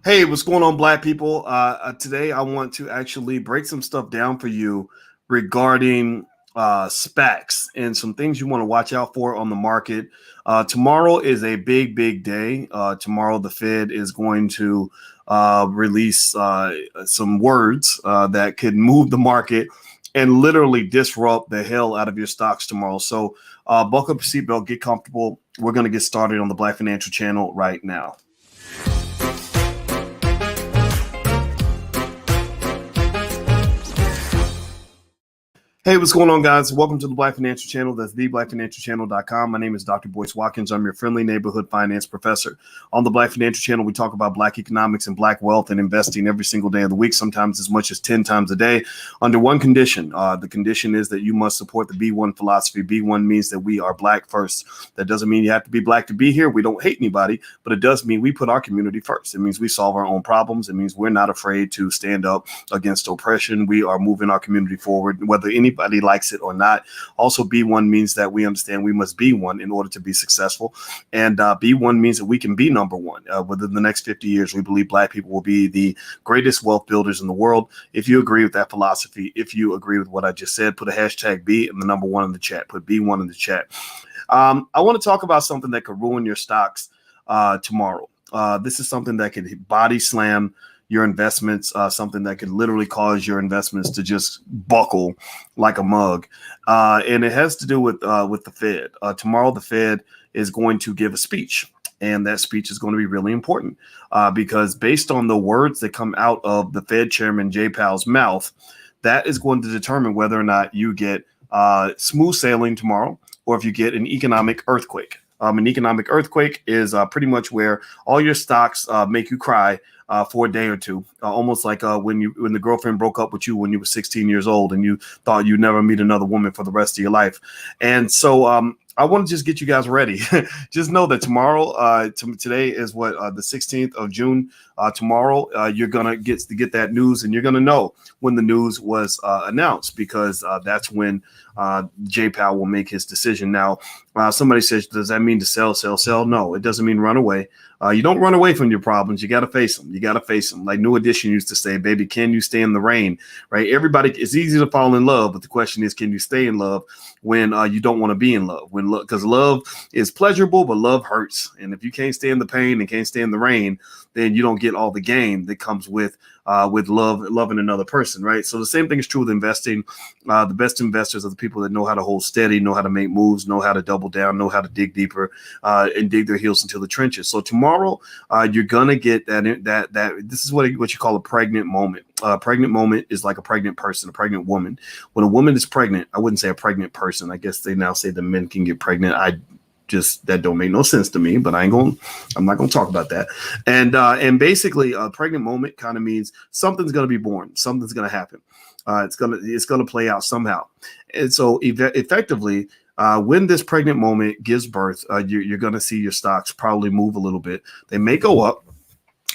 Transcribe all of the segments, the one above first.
Hey, what's going on, Black people? Today, I want to actually break some stuff down for you regarding SPACs and some things you want to watch out for on the market. Tomorrow is a big, big day. Tomorrow, the Fed is going to release some words that could move the market and literally disrupt the hell out of your stocks tomorrow. So, buckle up your seatbelt, get comfortable. We're going to get started on the Black Financial Channel right now. Hey, what's going on, guys? Welcome to the Black Financial Channel. That's theblackfinancialchannel.com. My name is Dr. Boyce Watkins. I'm your friendly neighborhood finance professor. On the Black Financial Channel, we talk about Black economics and Black wealth and investing every single day of the week, sometimes as much as 10 times a day, under one condition. The condition is that you must support the B1 philosophy. B1 means that we are Black first. That doesn't mean you have to be Black to be here. We don't hate anybody, but it does mean we put our community first. It means we solve our own problems. It means we're not afraid to stand up against oppression. We are moving our community forward, whether anybody likes it or not. Also, B1 means that we understand we must be one in order to be successful. And B1 means that we can be number one. Within the next 50 years, we believe Black people will be the greatest wealth builders in the world. If you agree with that philosophy, if you agree with what I just said, put a hashtag B and the number one in the chat. Put B1 in the chat. I want to talk about something that could ruin your stocks tomorrow. This is something that could body slam your investments, something that could literally cause your investments to just buckle like a mug. And it has to do with the Fed. Tomorrow, the Fed is going to give a speech. And that speech is going to be really important because based on the words that come out of the Fed chairman, Jay Powell's mouth, that is going to determine whether or not you get smooth sailing tomorrow or if you get an economic earthquake. An economic earthquake is pretty much where all your stocks make you cry for a day or two, almost like when the girlfriend broke up with you when you were 16 years old and you thought you'd never meet another woman for the rest of your life. And so I want to just get you guys ready. Just know that tomorrow, today is the 16th of June. Tomorrow, you're gonna get that news, and you're gonna know when the news was announced, because that's when Jay Powell will make his decision. Now, somebody says, does that mean to sell? No, it doesn't mean run away. You don't run away from your problems. You got to face them. Like New Edition used to say, baby, can you stay in the rain? Right? Everybody, it's easy to fall in love, but the question is, can you stay in love when you don't want to be in love? Because love is pleasurable, but love hurts. And if you can't stay in the pain and can't stay in the rain, then you don't get all the gain that comes with loving another person, right? So the same thing is true with investing. The best investors are the people that know how to hold steady, know how to make moves, know how to double down, know how to dig deeper, and dig their heels into the trenches. So tomorrow, you're gonna get that. This is what you call a pregnant moment. A pregnant moment is like a pregnant person, a pregnant woman. When a woman is pregnant, I wouldn't say a pregnant person. I guess they now say that men can get pregnant. That don't make no sense to me, but I'm not gonna talk about that. And basically, a pregnant moment kind of means something's gonna be born, something's gonna happen. It's gonna play out somehow. And so effectively, when this pregnant moment gives birth, you're gonna see your stocks probably move a little bit. They may go up.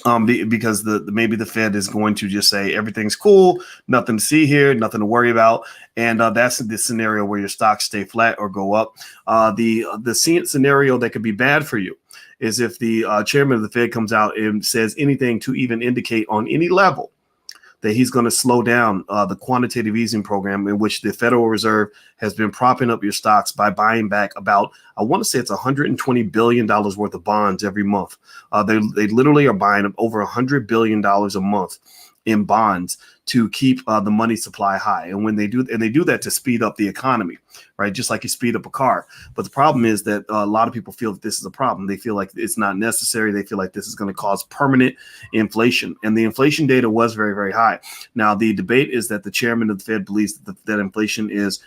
Because maybe the Fed is going to just say everything's cool, nothing to see here, nothing to worry about, and that's the scenario where your stocks stay flat or go up. The scenario that could be bad for you is if the chairman of the Fed comes out and says anything to even indicate on any level that he's going to slow down the quantitative easing program, in which the Federal Reserve has been propping up your stocks by buying back about, I want to say it's $120 billion worth of bonds every month. They literally are buying over $100 billion a month in bonds to keep the money supply high. And when they do that to speed up the economy, right? Just like you speed up a car. But the problem is that a lot of people feel that this is a problem. They feel like it's not necessary. They feel like this is going to cause permanent inflation. And the inflation data was very, very high. Now, the debate is that the chairman of the Fed believes that inflation is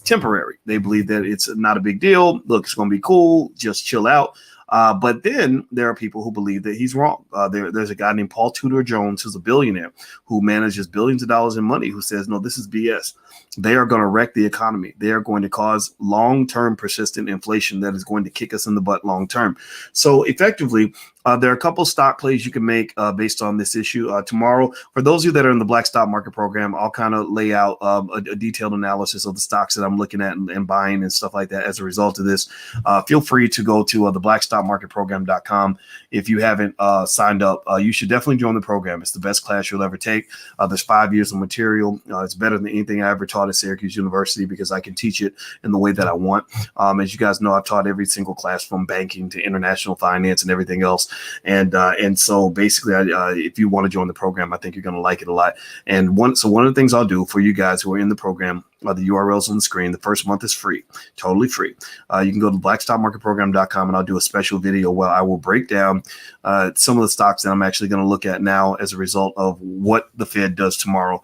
temporary. They believe that it's not a big deal. Look, it's going to be cool. Just chill out. But then there are people who believe that he's wrong. There's a guy named Paul Tudor Jones, who's a billionaire who manages billions of dollars in money, who says, no, this is BS. They are going to wreck the economy. They are going to cause long-term persistent inflation that is going to kick us in the butt long-term. So effectively, There are a couple stock plays you can make based on this issue. Tomorrow, for those of you that are in the Black Stock Market program, I'll kind of lay out a detailed analysis of the stocks that I'm looking at and buying and stuff like that as a result of this. Feel free to go to the blackstockmarketprogram.com. If you haven't signed up, you should definitely join the program. It's the best class you'll ever take. There's 5 years of material. It's better than anything I ever taught at Syracuse University because I can teach it in the way that I want. As you guys know, I've taught every single class from banking to international finance and everything else. And so basically, if you want to join the program, I think you're going to like it a lot. And one of the things I'll do for you guys who are in the program, the URLs on the screen. The first month is free, totally free. You can go to blackstockmarketprogram.com and I'll do a special video where I will break down some of the stocks that I'm actually going to look at now as a result of what the Fed does tomorrow.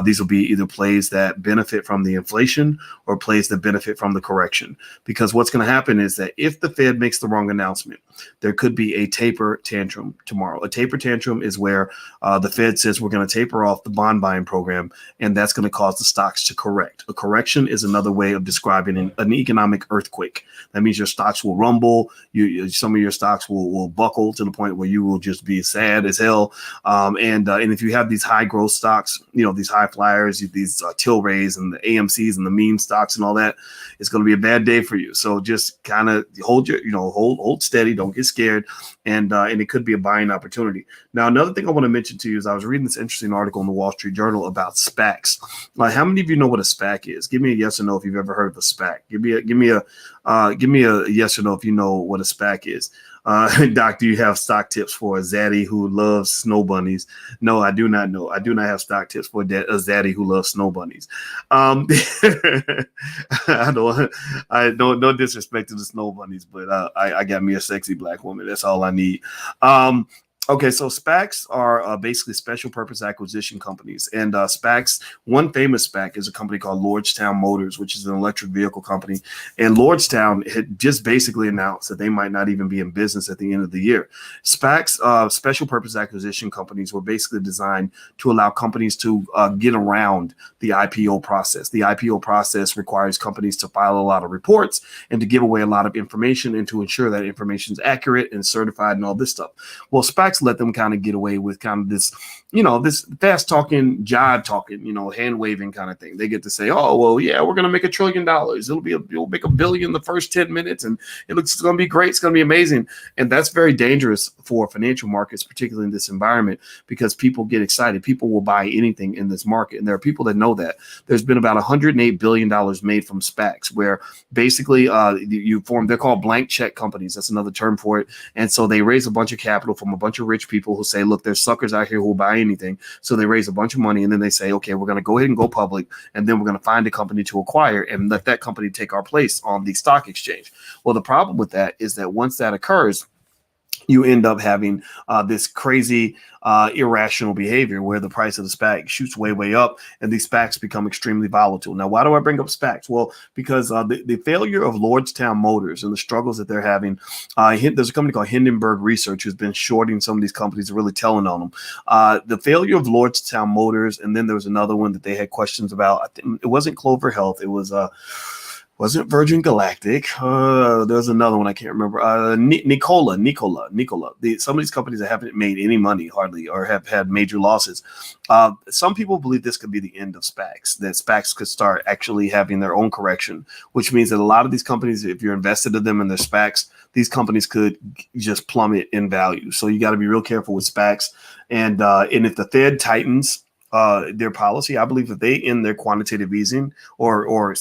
These will be either plays that benefit from the inflation or plays that benefit from the correction. Because what's going to happen is that if the Fed makes the wrong announcement, there could be a taper tantrum tomorrow. A taper tantrum is where the Fed says we're going to taper off the bond buying program, and that's going to cause the stocks to correct. A correction is another way of describing an economic earthquake. That means your stocks will rumble. Some of your stocks will buckle to the point where you will just be sad as hell. And if you have these high growth stocks, these high flyers, these Tilrays and the AMCs and the meme stocks and all that, it's going to be a bad day for you. So just kind of hold steady. Don't get scared. And it could be a buying opportunity. Now, another thing I want to mention to you is I was reading this interesting article in the Wall Street Journal about SPACs. How many of you know what a SPAC is? Give me a yes or no if you've ever heard of a SPAC. Give me a yes or no if you know what a SPAC is. Doc, do you have stock tips for a zaddy who loves snow bunnies? No, I do not know. I do not have stock tips for a zaddy who loves snow bunnies. No disrespect to the snow bunnies, but I got me a sexy black woman. That's all I need. Okay, so SPACs are basically special purpose acquisition companies. And SPACs, one famous SPAC is a company called Lordstown Motors, which is an electric vehicle company. And Lordstown had just basically announced that they might not even be in business at the end of the year. SPACs, special purpose acquisition companies, were basically designed to allow companies to get around the IPO process. The IPO process requires companies to file a lot of reports and to give away a lot of information and to ensure that information is accurate and certified and all this stuff. Well, SPACs let them kind of get away with kind of this, this fast talking, jive talking, hand waving kind of thing. They get to say, oh, well, yeah, we're going to make $1 trillion. It'll make $1 billion the first 10 minutes. And it's going to be great. It's going to be amazing. And that's very dangerous for financial markets, particularly in this environment, because people get excited. People will buy anything in this market. And there are people that know that. There's been about $108 billion made from SPACs, where basically they're called blank check companies. That's another term for it. And so they raise a bunch of capital from a bunch of rich people who say, look, there's suckers out here who will buy anything. So they raise a bunch of money and then they say, okay, we're going to go ahead and go public. And then we're going to find a company to acquire and let that company take our place on the stock exchange. Well, the problem with that is that once that occurs, you end up having this crazy, irrational behavior where the price of the SPAC shoots way, way up and these SPACs become extremely volatile. Now, why do I bring up SPACs? Well, because the failure of Lordstown Motors and the struggles that they're having, there's a company called Hindenburg Research who's been shorting some of these companies and really telling on them. The failure of Lordstown Motors, and then there was another one that they had questions about. I think it wasn't Clover Health. It was wasn't Virgin Galactic. There's another one I can't remember. Nikola. Some of these companies that haven't made any money hardly or have had major losses. Some people believe this could be the end of SPACs, that SPACs could start actually having their own correction, which means that a lot of these companies, if you're invested in them in their SPACs, these companies could just plummet in value. So you got to be real careful with SPACs. And if the Fed tightens their policy, I believe that they end their quantitative easing or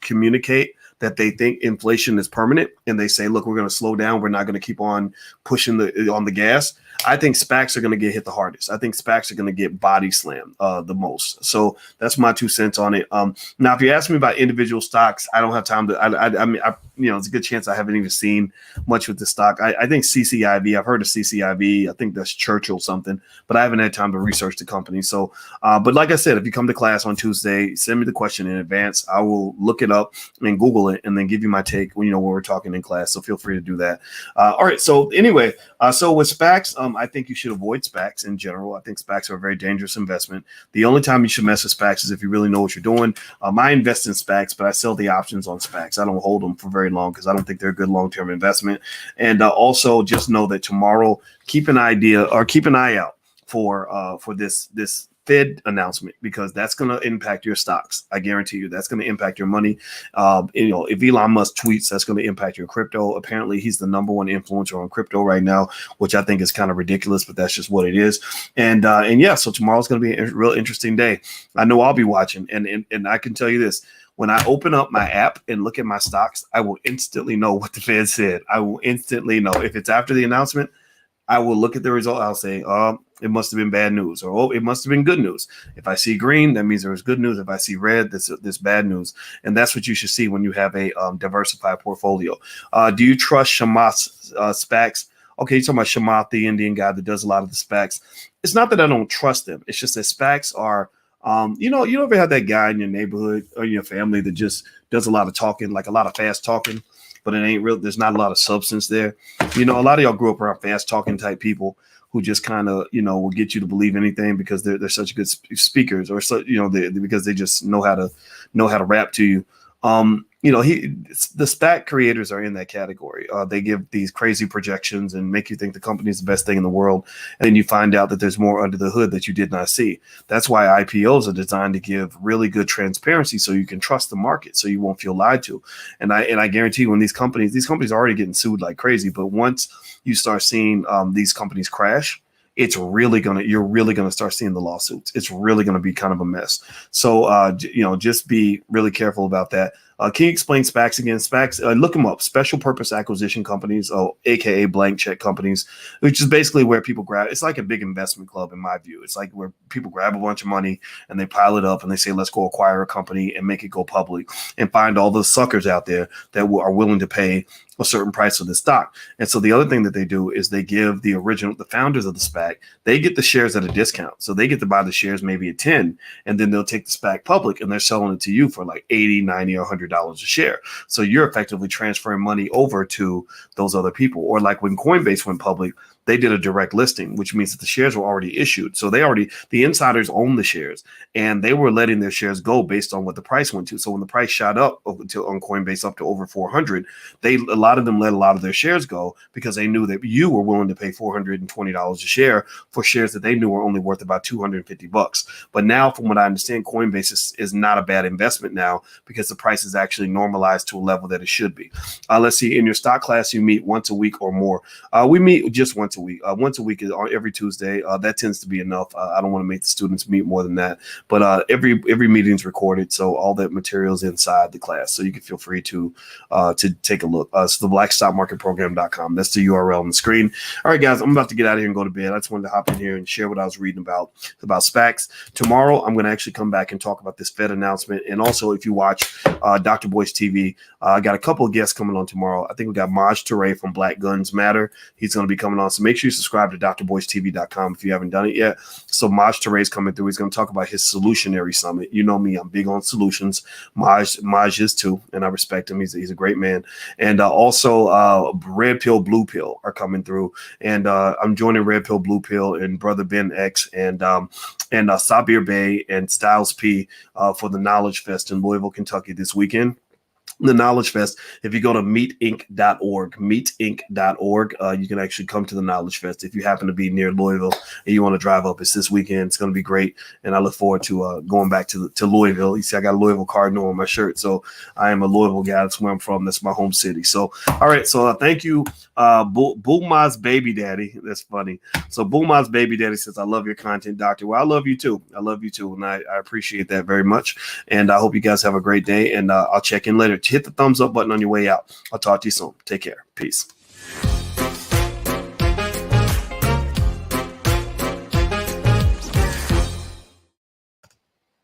communicate that they think inflation is permanent and they say, look, we're going to slow down. We're not going to keep on pushing on the gas. I think SPACs are going to get hit the hardest. I think SPACs are going to get body slammed the most. So that's my 2 cents on it. Now, if you ask me about individual stocks, I don't have time to. I mean, it's a good chance I haven't even seen much with the stock. I think CCIV. I've heard of CCIV. I think that's Churchill something, but I haven't had time to research the company. So, but like I said, if you come to class on Tuesday, send me the question in advance. I will look it up and Google it and then give you my take when we're talking in class. So feel free to do that. All right. So anyway, so with SPACs. I think you should avoid SPACs in general. I think SPACs are a very dangerous investment. The only time you should mess with SPACs is if you really know what you're doing. I invest in SPACs, but I sell the options on SPACs. I don't hold them for very long because I don't think they're a good long-term investment. And also just know that tomorrow, keep an eye out for this Fed announcement, because that's going to impact your stocks. I guarantee you that's going to impact your money. If Elon Musk tweets, that's going to impact your crypto. Apparently, he's the number one influencer on crypto right now, which I think is kind of ridiculous, but that's just what it is. And yeah, so tomorrow's going to be a real interesting day. I know I'll be watching, and I can tell you this. When I open up my app and look at my stocks, I will instantly know what the Fed said. I will instantly know. If it's after the announcement, I will look at the result. I'll say, it must have been bad news, or it must have been good news. If I see green, that means there was good news. If I see red, that's bad news. And that's what you should see when you have a diversified portfolio. Do you trust Chamath's SPACs? Okay, you're talking about Chamath, the Indian guy that does a lot of the SPACs. It's not that I don't trust them. It's just that SPACs are, you ever have that guy in your neighborhood or your family that just does a lot of talking, like a lot of fast talking, but it ain't real. There's not a lot of substance there. A lot of y'all grew up around fast talking type people who just kind of, will get you to believe anything because they're such good speakers, or so, because they just know how to rap to you. The SPAC creators are in that category. They give these crazy projections and make you think the company is the best thing in the world. And then you find out that there's more under the hood that you did not see. That's why IPOs are designed to give really good transparency so you can trust the market, so you won't feel lied to. And I guarantee you, when these companies are already getting sued like crazy, but once you start seeing these companies crash, you're really gonna start seeing the lawsuits. It's really gonna be kind of a mess. So just be really careful about that. Can you explain SPACs again? SPACs, look them up. Special purpose acquisition companies, aka blank check companies, which is basically where people grab. It's like a big investment club, in my view. It's like where people grab a bunch of money and they pile it up and they say, let's go acquire a company and make it go public, and find all those suckers out there that are willing to pay a certain price for the stock. And so the other thing that they do is they give the founders of the SPAC, they get the shares at a discount. So they get to buy the shares maybe at 10, and then they'll take the SPAC public and they're selling it to you for like 80, 90, or $100 a share. So you're effectively transferring money over to those other people. Or like when Coinbase went public, they did a direct listing, which means that the shares were already issued. So the insiders own the shares, and they were letting their shares go based on what the price went to. So when the price shot up on Coinbase up to over 400, a lot of them let a lot of their shares go because they knew that you were willing to pay $420 a share for shares that they knew were only worth about $250. But now, from what I understand, Coinbase is not a bad investment now because the price is actually normalized to a level that it should be. Let's see, in your stock class, you meet once a week or more. We meet just once a week. Once a week is every Tuesday. That tends to be enough. I don't want to make the students meet more than that. But every meeting is recorded, so all that material is inside the class. So you can feel free to take a look. So the blackstockmarketprogram.com. That's the URL on the screen. All right, guys, I'm about to get out of here and go to bed. I just wanted to hop in here and share what I was reading about SPACs. Tomorrow, I'm going to actually come back and talk about this Fed announcement. And also, if you watch Dr. Boyce TV, I got a couple of guests coming on tomorrow. I think we got Maj Toure from Black Guns Matter. He's going to be coming on. So make sure you subscribe to drboycetv.com if you haven't done it yet. So Maj Toure is coming through. He's going to talk about his Solutionary Summit. You know me, I'm big on solutions. Maj is too, and I respect him. He's a great man. And also Red Pill, Blue Pill are coming through. And I'm joining Red Pill, Blue Pill and Brother Ben X and Sabir Bey and Styles P for the Knowledge Fest in Louisville, Kentucky this weekend. The Knowledge Fest, if you go to meetinc.org, you can actually come to the Knowledge Fest if you happen to be near Louisville and you want to drive up. It's this weekend. It's going to be great, and I look forward to going back to Louisville. You see, I got a Louisville Cardinal on my shirt, so I am a Louisville guy. That's where I'm from. That's my home city. So, all right, so thank you, Bulma's baby daddy. That's funny. So Bulma's baby daddy says, I love your content, Doctor. Well, I love you too. And I appreciate that very much, and I hope you guys have a great day, and I'll check in later. Hit the thumbs up button on your way out. I'll talk to you soon. Take care. Peace.